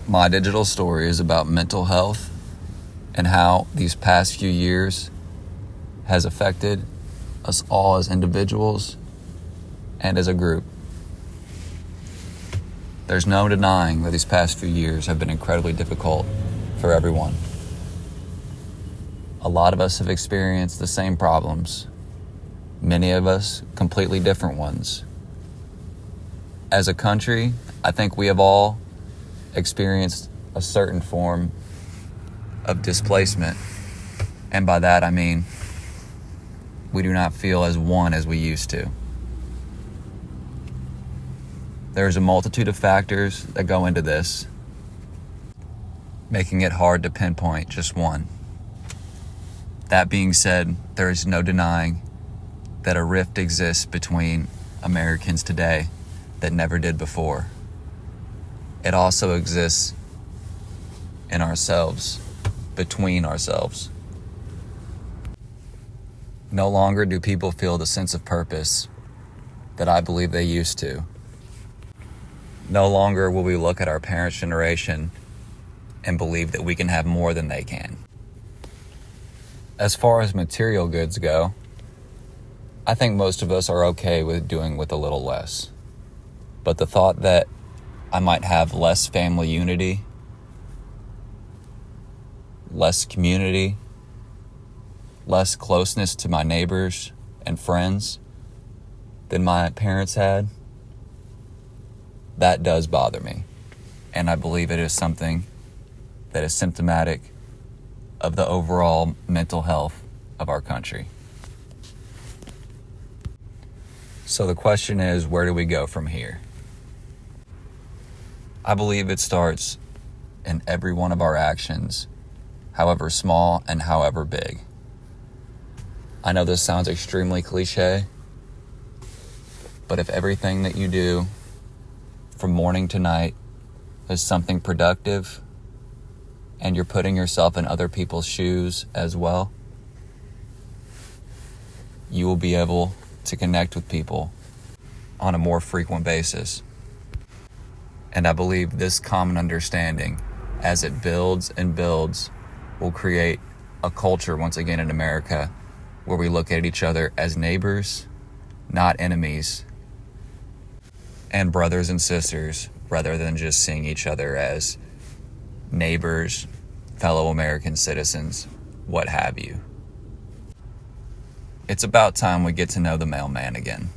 My digital story is about mental health and how these past few years has affected us all as individuals and as a group. There's no denying that these past few years have been incredibly difficult for everyone. A lot of us have experienced the same problems. Many of us completely different ones. As a country, I think we have all experienced a certain form of displacement. And by that I mean we do not feel as one as we used to. There's a multitude of factors that go into this, making it hard to pinpoint just one. That being said, there is no denying that a rift exists between Americans today that never did before. It also exists in ourselves, between ourselves. No longer do people feel the sense of purpose that I believe they used to. No longer will we look at our parents' generation and believe that we can have more than they can. As far as material goods go, I think most of us are okay with doing with a little less. But the thought that I might have less family unity, less community, less closeness to my neighbors and friends than my parents had, that does bother me. And I believe it is something that is symptomatic of the overall mental health of our country. So the question is, where do we go from here? I believe it starts in every one of our actions, however small and however big. I know this sounds extremely cliche, but if everything that you do from morning to night is something productive and you're putting yourself in other people's shoes as well, you will be able to connect with people on a more frequent basis. And I believe this common understanding, as it builds and builds, will create a culture once again in America where we look at each other as neighbors, not enemies, and brothers and sisters, rather than just seeing each other as neighbors, fellow American citizens, what have you. It's about time we get to know the mailman again.